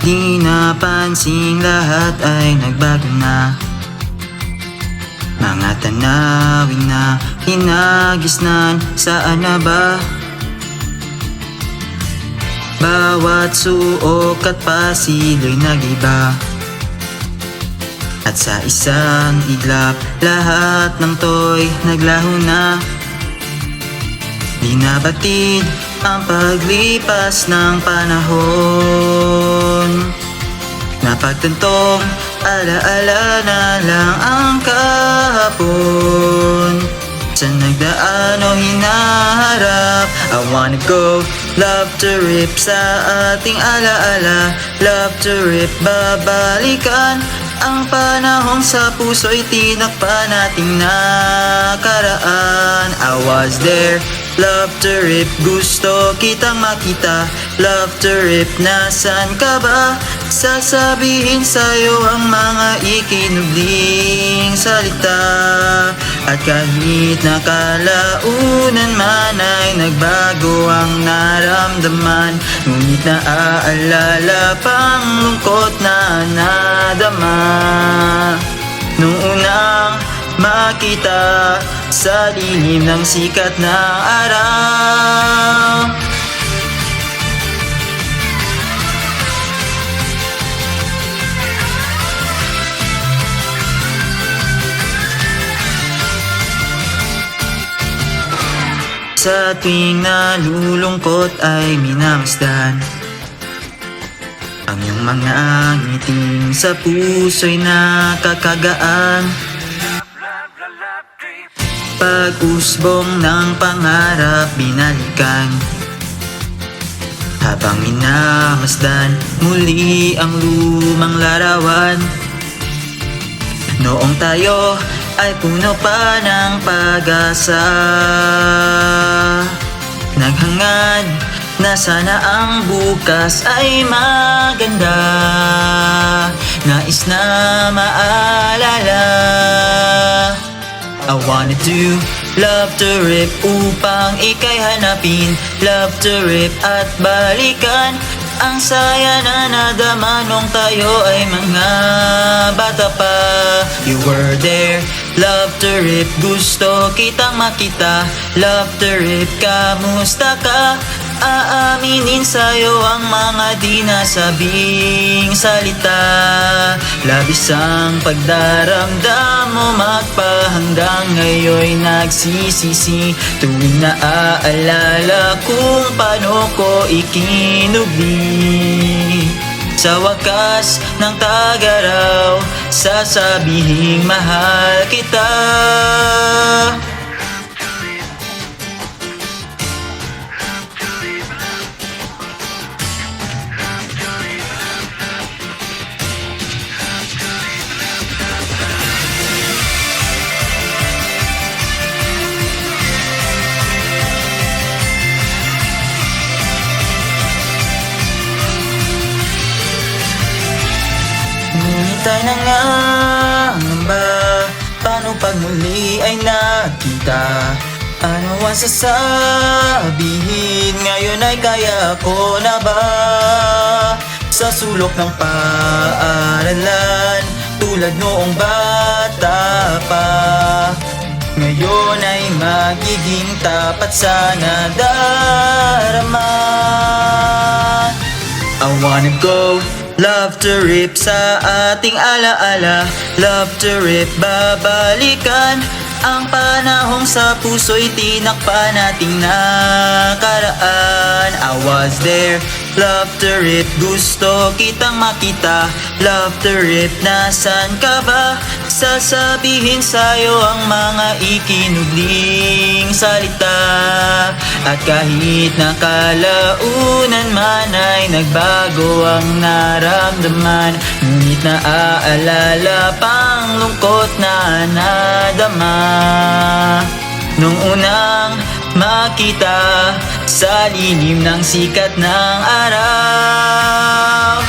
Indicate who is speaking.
Speaker 1: Di napansing lahat ay nagbago na. Mga tanawin na hinagisnan, saan na ba? Bawat suok at pasilo'y nag-iba. At sa isang iglap, lahat ng to'y naglaho na. Di nabatid ang paglipas ng panahon. Napagtantong alaala na lang ang kahapon. Sa nagdaan o hinaharap, I wanna go, love to rip sa ating alaala. Love to rip, babalikan ang panahong sa puso'y tinakpa nating nakaraan. I was there, love to rip, gusto kitang makita. Love to rip, nasan ka ba? Sasabihin sa'yo ang mga ikinubling salita. At kahit nakalaunan man ay nagbago ang naramdaman, ngunit naaalala pang lungkot na nadama. Nung unang makita sa dilim ng sikat ng araw, sa tuwing nalulungkot ay minamasdan ang iyong mga ngiting sa puso'y nakakagaan. Pag-usbong ng pangarap binalikan, habang minamasdan muli ang lumang larawan. Noong tayo ay puno pa ng pag-asa, naghangad na sana ang bukas ay maganda. Nais na maalala, I wanna do love to rip upang ika'y hanapin. Love to rip at balikan ang saya na nadama nung tayo ay mga bata pa. You were there, love to rip, gusto kitang makita. Love to rip, kamusta ka? Aaminin sa'yo ang mga di nasabing salita. Labis ang pagdaramdam mo magpahanggang ngayon'y nagsisisi. Tuwing naaalala kung paano ko ikinubli, sa wakas ng tagaraw sasabihing mahal kita. Ngunit ay nangangamba, paano pag muli ay nakita? Ano ang sasabihin? Ngayon ay kaya ko na ba? Sa sulok ng paaralan, tulad noong bata pa, ngayon ay magiging tapat sana darama. I wanna go, love to rip sa ating alaala. Love to rip, babalikan ang panahong sa puso'y tinakpa nating nakaraan. I was there, love to rip, gusto kitang makita. Love to rip, nasan ka ba? Sasabihin sa'yo ang mga ikinubling salita. At kahit nakalaunan man ay nagbago ang naramdaman, ngunit naaalala pang lungkot na nadama. Nung unang makita sa lilim ng sikat ng araw,